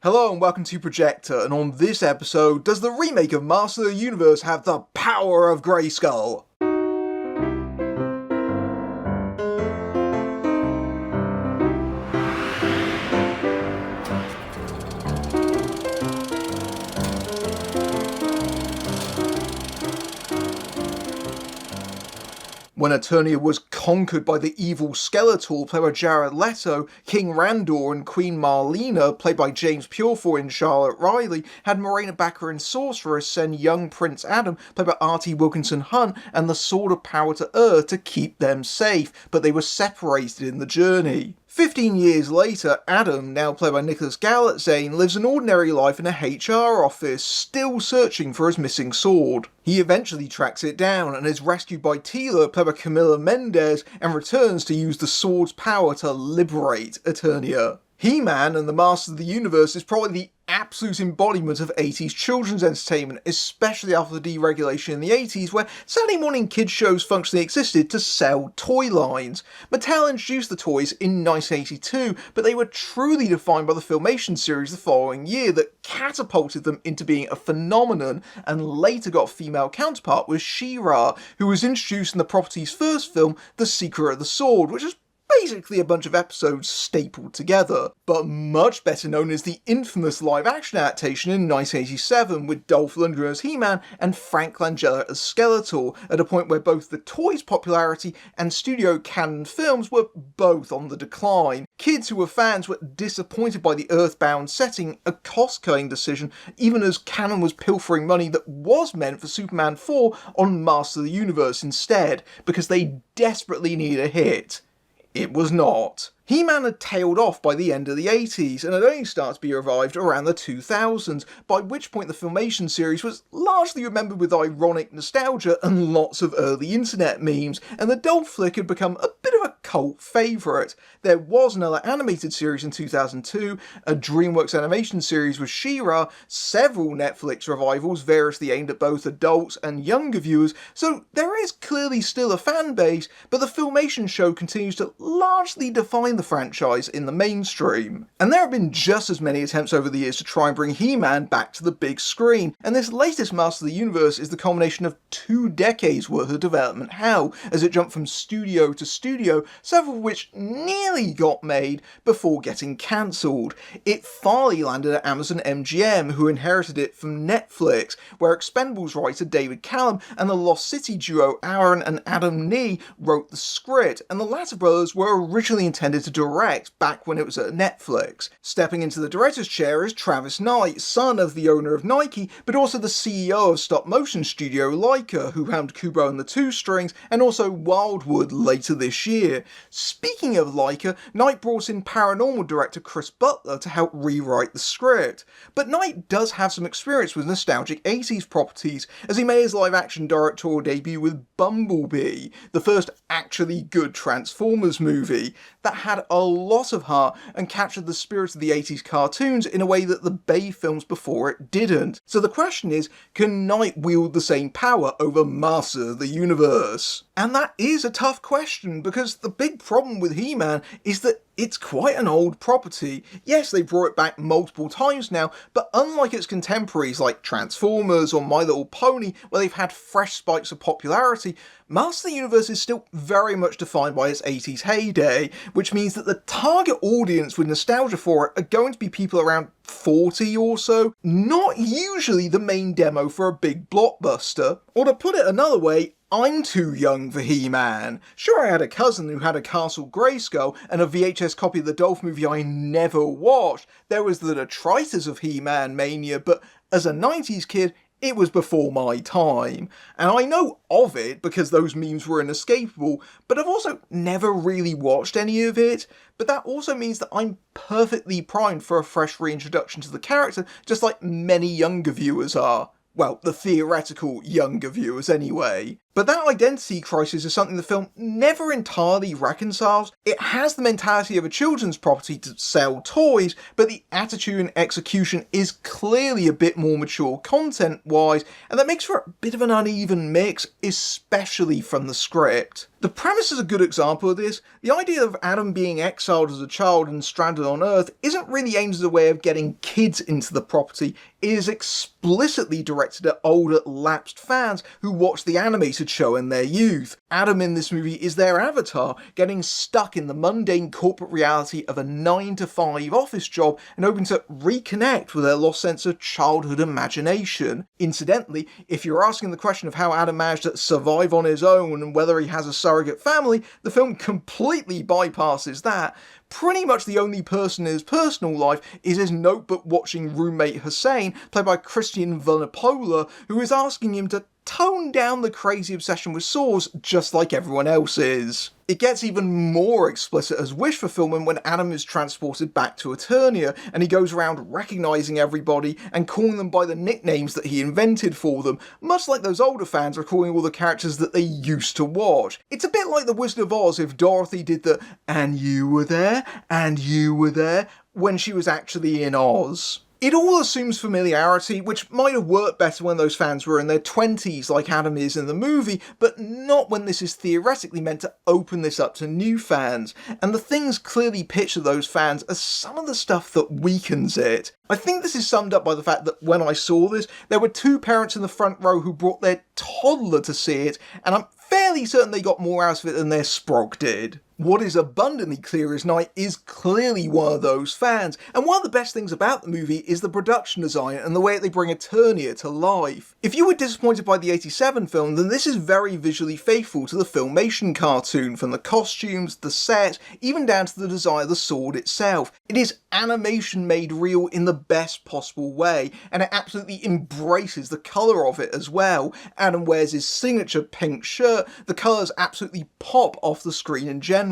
Hello and welcome to Projector, and on this episode, does the remake of Master of the Universe have the power of Grayskull? When Eternia was conquered by the evil Skeletor, played by Jared Leto, King Randor and Queen Marlena, played by James Purefoy and Charlotte Riley, had Morena Baccarin and Sorceress send young Prince Adam, played by Artie Wilkinson Hunt, and the Sword of Power to Earth to keep them safe, but they were separated in the journey. 15 years later, Adam, now played by Nicholas Gallatzane, lives an ordinary life in a HR office, still searching for his missing sword. He eventually tracks it down and is rescued by Teela, played by Camila Mendes, and returns to use the sword's power to liberate Eternia. He-Man and the Master of the Universe is probably the absolute embodiment of 80s children's entertainment, especially after the deregulation in the 80s, where Saturday morning kids shows functionally existed to sell toy lines. Mattel introduced the toys in 1982, but they were truly defined by the Filmation series the following year that catapulted them into being a phenomenon, and later got a female counterpart with She-Ra, who was introduced in the property's first film, The Secret of the Sword, which was basically a bunch of episodes stapled together, but much better known as the infamous live-action adaptation in 1987 with Dolph Lundgren as He-Man and Frank Langella as Skeletor, at a point where both the toy's popularity and studio canon films were both on the decline. Kids who were fans were disappointed by the Earthbound setting, a cost-cutting decision, even as canon was pilfering money that was meant for Superman 4 on Master of the Universe instead, because they desperately needed a hit. It was not. He-Man had tailed off by the end of the 80s and had only started to be revived around the 2000s, by which point the Filmation series was largely remembered with ironic nostalgia and lots of early internet memes, and the Dolph flick had become a bit of a cult favourite. There was another animated series in 2002, a DreamWorks animation series with She-Ra, several Netflix revivals variously aimed at both adults and younger viewers, so there is clearly still a fan base, but the Filmation show continues to largely define the franchise in the mainstream. And there have been just as many attempts over the years to try and bring He-Man back to the big screen, and this latest Master of the Universe is the culmination of 2 decades worth of development hell, as it jumped from studio to studio, several of which nearly got made before getting cancelled. It finally landed at Amazon MGM, who inherited it from Netflix, where Expendables writer David Callum and the Lost City duo Aaron and Adam Nee wrote the script, and the latter brothers were originally intended to direct back when it was at Netflix. Stepping into the director's chair is Travis Knight, son of the owner of Nike, but also the CEO of stop-motion studio Laika, who helmed Kubo and the Two Strings, and also Wildwood later this year. Speaking of Laika, Knight brought in paranormal director Chris Butler to help rewrite the script. But Knight does have some experience with nostalgic 80s properties, as he made his live-action directorial debut with Bumblebee, the first actually good Transformers movie, that had a lot of heart and captured the spirit of the 80s cartoons in a way that the Bay films before it didn't. So the question is, can Knight wield the same power over Master of the Universe? And that is a tough question, because the big problem with He-Man is that it's quite an old property. Yes, they brought it back multiple times now, but unlike its contemporaries like Transformers or My Little Pony, where they've had fresh spikes of popularity, Master of the Universe is still very much defined by its 80s heyday, which means that the target audience with nostalgia for it are going to be people around 40 or so, not usually the main demo for a big blockbuster. Or to put it another way, I'm too young for He-Man. Sure, I had a cousin who had a Castle Grayskull and a VHS copy of the Dolph movie I never watched. There was the detritus of He-Man mania, but as a 90s kid, it was before my time. And I know of it because those memes were inescapable, but I've also never really watched any of it. But that also means that I'm perfectly primed for a fresh reintroduction to the character, just like many younger viewers are. Well, the theoretical younger viewers anyway. But that identity crisis is something the film never entirely reconciles. It has the mentality of a children's property to sell toys, but the attitude and execution is clearly a bit more mature content-wise, and that makes for a bit of an uneven mix, especially from the script. The premise is a good example of this. The idea of Adam being exiled as a child and stranded on Earth isn't really aimed as a way of getting kids into the property. It is explicitly directed at older, lapsed fans who watched the animated show in their youth. Adam in this movie is their avatar, getting stuck in the mundane corporate reality of a 9-to-5 office job and hoping to reconnect with their lost sense of childhood imagination. Incidentally, if you're asking the question of how Adam managed to survive on his own and whether he has a surrogate family, the film completely bypasses that. Pretty much the only person in his personal life is his notebook watching roommate Hussein, played by Christian Vanapola, who is asking him to tone down the crazy obsession with saws just like everyone else is. It gets even more explicit as wish fulfillment when Adam is transported back to Eternia and he goes around recognising everybody and calling them by the nicknames that he invented for them, much like those older fans recalling all the characters that they used to watch. It's a bit like the Wizard of Oz if Dorothy did the "and you were there, and you were there" when she was actually in Oz. It all assumes familiarity, which might have worked better when those fans were in their 20s like Adam is in the movie, but not when this is theoretically meant to open this up to new fans, and the things clearly pitched to those fans are some of the stuff that weakens it. I think this is summed up by the fact that when I saw this, there were 2 parents in the front row who brought their toddler to see it, and I'm fairly certain they got more out of it than their sprog did. What is abundantly clear as night is clearly one of those fans, and one of the best things about the movie is the production design and the way they bring Eternia to life. If you were disappointed by the 87 film, then this is very visually faithful to the Filmation cartoon, from the costumes, the set, even down to the design of the sword itself. It is animation made real in the best possible way, and it absolutely embraces the colour of it as well. Adam wears his signature pink shirt, the colours absolutely pop off the screen in general.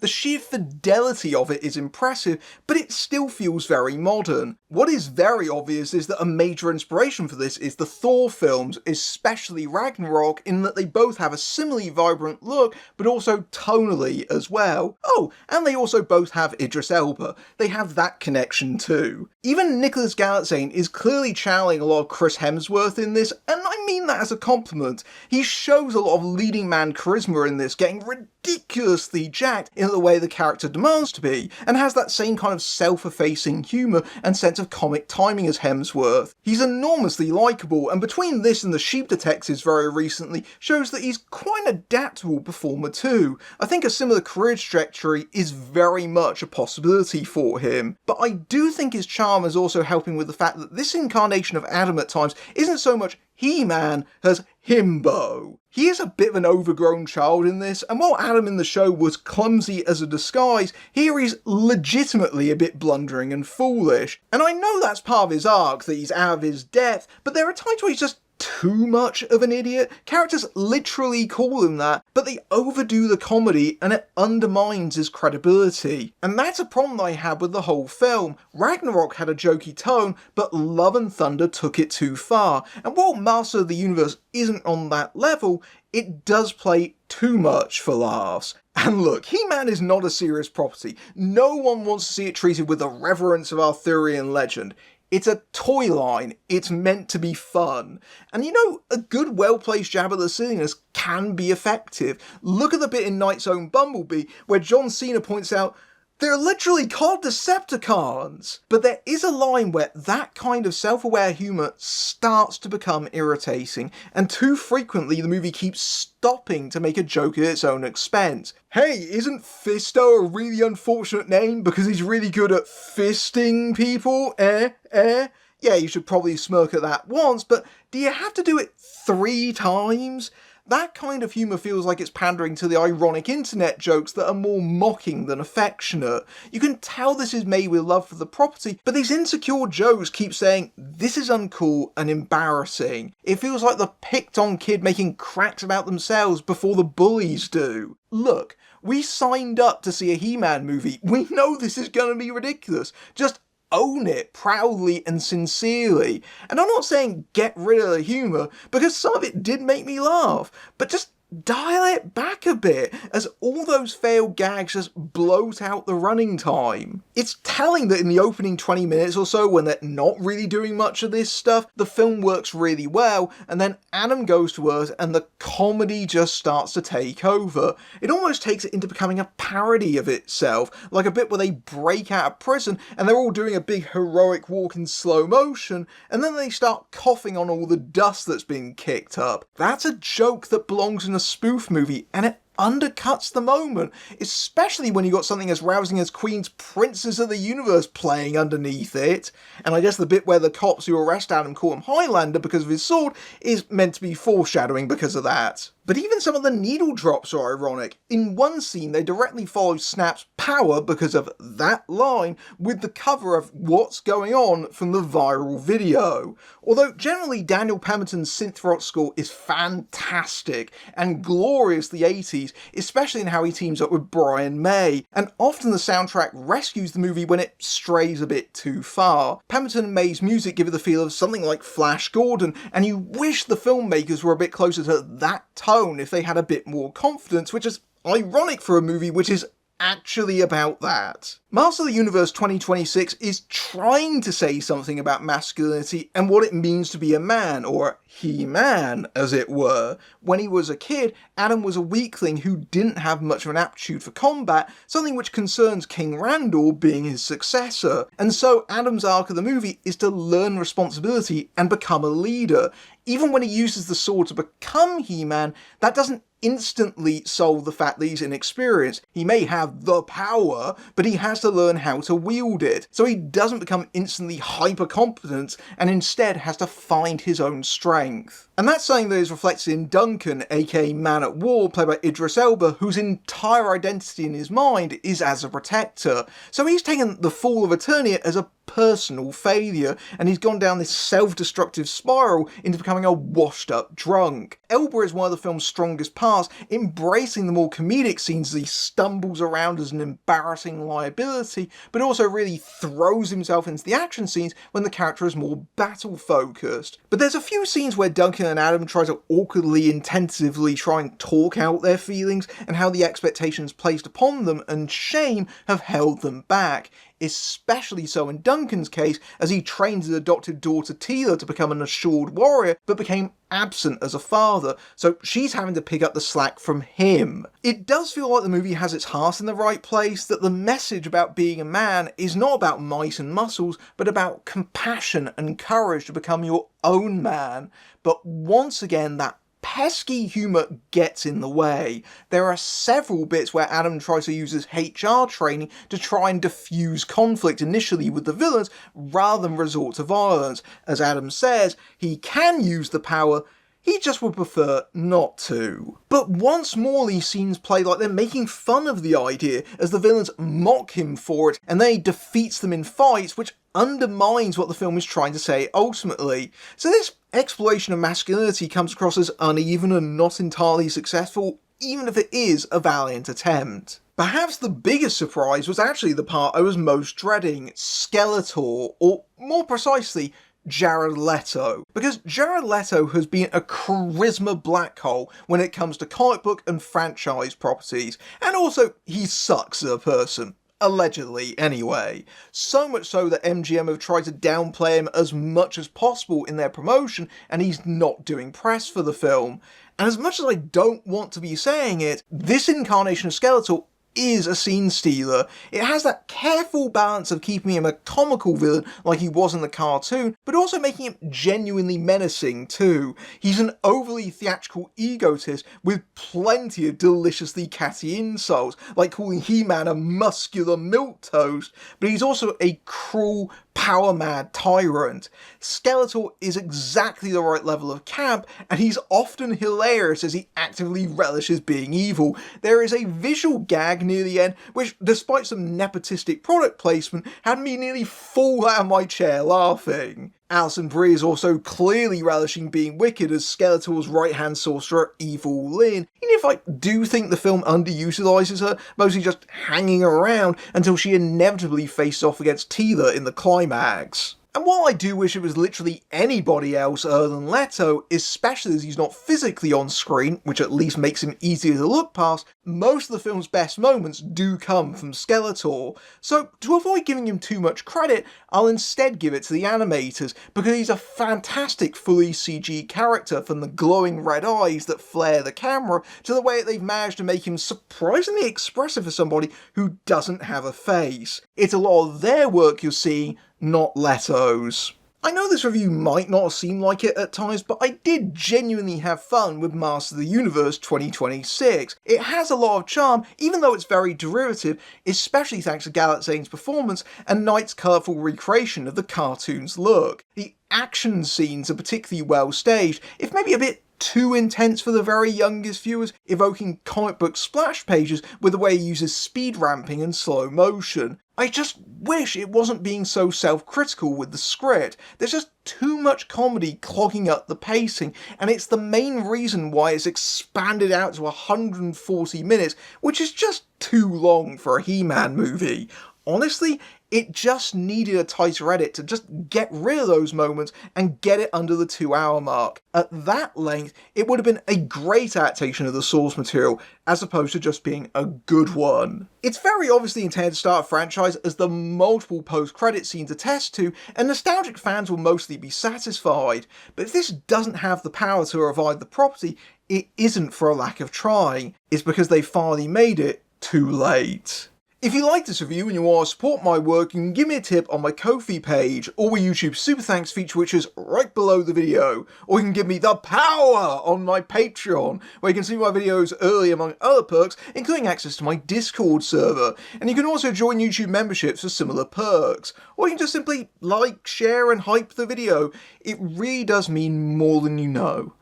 The sheer fidelity of it is impressive, but it still feels very modern. What is very obvious is that a major inspiration for this is the Thor films, especially Ragnarok, in that they both have a similarly vibrant look, but also tonally as well. Oh, and they also both have Idris Elba. They have that connection too. Even Nicholas Galitzine is clearly channeling a lot of Chris Hemsworth in this, and I mean that as a compliment. He shows a lot of leading man charisma in this, getting ridiculously jacked in the way the character demands to be, and has that same kind of self-effacing humour and sense of comic timing as Hemsworth. He's enormously likeable, and between this and the Sheep Detectives very recently shows that he's quite an adaptable performer too. I think a similar career trajectory is very much a possibility for him, but I do think his charm is also helping with the fact that this incarnation of Adam at times isn't so much He-Man as Himbo. He is a bit of an overgrown child in this, and while Adam in the show was clumsy as a disguise, here he's legitimately a bit blundering and foolish. And I know that's part of his arc, that he's out of his depth, but there are times where he's just too much of an idiot. Characters literally call him that, but they overdo the comedy and it undermines his credibility. And that's a problem I had with the whole film. Ragnarok had a jokey tone, but Love and Thunder took it too far. And while Master of the Universe isn't on that level, it does play too much for laughs. And look, He-Man is not a serious property. No one wants to see it treated with the reverence of Arthurian legend. It's a toy line, it's meant to be fun. And you know, a good well-placed jab at the silliness can be effective. Look at the bit in Knight's Own Bumblebee, where John Cena points out, "They're literally called Decepticons!" But there is a line where that kind of self-aware humour starts to become irritating, and too frequently the movie keeps stopping to make a joke at its own expense. Hey, isn't Fisto a really unfortunate name because he's really good at fisting people? Yeah, you should probably smirk at that once, but do you have to do it 3 times? That kind of humour feels like it's pandering to the ironic internet jokes that are more mocking than affectionate. You can tell this is made with love for the property, but these insecure jokes keep saying, this is uncool and embarrassing. It feels like the picked on kid making cracks about themselves before the bullies do. Look, we signed up to see a He-Man movie. We know this is going to be ridiculous. Just own it proudly and sincerely. And I'm not saying get rid of the humour, because some of it did make me laugh, but just dial it back a bit, as all those failed gags just bloat out the running time. It's telling that in the opening 20 minutes or so, when they're not really doing much of this stuff, the film works really well, and then Adam goes to Earth and the comedy just starts to take over. It almost takes it into becoming a parody of itself, like a bit where they break out of prison and they're all doing a big heroic walk in slow motion, and then they start coughing on all the dust that's been kicked up. That's a joke that belongs in a spoof movie, and it undercuts the moment, especially when you got something as rousing as Queen's Princes of the Universe playing underneath it. And I guess the bit where the cops who arrest Adam call him Highlander because of his sword is meant to be foreshadowing because of that. But even some of the needle drops are ironic. In one scene, they directly follow Snap's power because of that line with the cover of What's Going On from the viral video. Although generally Daniel Pemberton's synth rock score is fantastic and gloriously 80s, especially in how he teams up with Brian May, and often the soundtrack rescues the movie when it strays a bit too far. Pemberton and May's music give it the feel of something like Flash Gordon, and you wish the filmmakers were a bit closer to that tone if they had a bit more confidence, which is ironic for a movie which is actually about that. Master of the Universe 2026 is trying to say something about masculinity and what it means to be a man, or he-man, as it were. When he was a kid, Adam was a weakling who didn't have much of an aptitude for combat, something which concerns King Randor being his successor. And so Adam's arc of the movie is to learn responsibility and become a leader. Even when he uses the sword to become He-Man, that doesn't instantly solve the fact that he's inexperienced. He may have the power, but he has to learn how to wield it. So he doesn't become instantly hyper-competent, and instead has to find his own strength. And that's something that is reflected in Duncan, aka Man at War, played by Idris Elba, whose entire identity in his mind is as a protector. So he's taken the fall of Eternia as a personal failure, and he's gone down this self-destructive spiral into becoming a washed-up drunk. Elba is one of the film's strongest parts, embracing the more comedic scenes as he stumbles around as an embarrassing liability, but also really throws himself into the action scenes when the character is more battle-focused. But there's a few scenes where Duncan and Adam try to awkwardly, intensively try and talk out their feelings, and how the expectations placed upon them and shame have held them back. Especially so in Duncan's case, as he trained his adopted daughter Teela to become an assured warrior, but became absent as a father, so she's having to pick up the slack from him. It does feel like the movie has its heart in the right place, that the message about being a man is not about might and muscles, but about compassion and courage to become your own man. But once again, that pesky humour gets in the way. There are several bits where Adam tries to use his HR training to try and diffuse conflict initially with the villains rather than resort to violence. As Adam says, he can use the power, he just would prefer not to. But once more these scenes play like they're making fun of the idea, as the villains mock him for it, and then he defeats them in fights, which undermines what the film is trying to say ultimately. So this exploration of masculinity comes across as uneven and not entirely successful, even if it is a valiant attempt. Perhaps the biggest surprise was actually the part I was most dreading, Skeletor, or more precisely, Jared Leto. Because Jared Leto has been a charisma black hole when it comes to comic book and franchise properties, and also he sucks as a person. Allegedly, anyway. So much so that MGM have tried to downplay him as much as possible in their promotion, and he's not doing press for the film. And as much as I don't want to be saying it, this incarnation of Skeletor is a scene stealer. It has that careful balance of keeping him a comical villain like he was in the cartoon, but also making him genuinely menacing too. He's an overly theatrical egotist with plenty of deliciously catty insults, like calling He-Man a muscular milquetoast, but he's also a cruel, power-mad tyrant. Skeletor is exactly the right level of camp, and he's often hilarious as he actively relishes being evil. There is a visual gag near the end which, despite some nepotistic product placement, had me nearly fall out of my chair laughing. Alison Brie is also clearly relishing being wicked as Skeletor's right-hand sorcerer, evil-lyn, even if I do think the film underutilises her, mostly just hanging around until she inevitably faces off against Teela in the climax. And while I do wish it was literally anybody else other than Leto, especially as he's not physically on screen, which at least makes him easier to look past, most of the film's best moments do come from Skeletor. So to avoid giving him too much credit, I'll instead give it to the animators, because he's a fantastic fully CG character, from the glowing red eyes that flare the camera, to the way that they've managed to make him surprisingly expressive for somebody who doesn't have a face. It's a lot of their work you're seeing, not Leto's. I know this review might not seem like it at times, but I did genuinely have fun with Master of the Universe 2026. It has a lot of charm, even though it's very derivative, especially thanks to Galat Zane's performance and Knight's colourful recreation of the cartoon's look. The action scenes are particularly well staged, if maybe a bit too intense for the very youngest viewers, evoking comic book splash pages with the way he uses speed ramping and slow motion. I just wish it wasn't being so self-critical with the script. There's just too much comedy clogging up the pacing, and it's the main reason why it's expanded out to 140 minutes, which is just too long for a He-Man movie. Honestly, it just needed a tighter edit to just get rid of those moments and get it under the 2-hour mark. At that length, it would have been a great adaptation of the source material, as opposed to just being a good one. It's very obviously intended to start a franchise, as the multiple post-credit scenes attest to, and nostalgic fans will mostly be satisfied. But if this doesn't have the power to revive the property, it isn't for a lack of trying. It's because they finally made it too late. If you like this review and you want to support my work, you can give me a tip on my Ko-fi page, or my YouTube Super Thanks feature, which is right below the video. Or you can give me the power on my Patreon, where you can see my videos early among other perks, including access to my Discord server. And you can also join YouTube memberships for similar perks. Or you can just simply like, share and hype the video. It really does mean more than you know.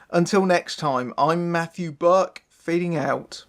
Until next time, I'm Matthew Buck, fading out.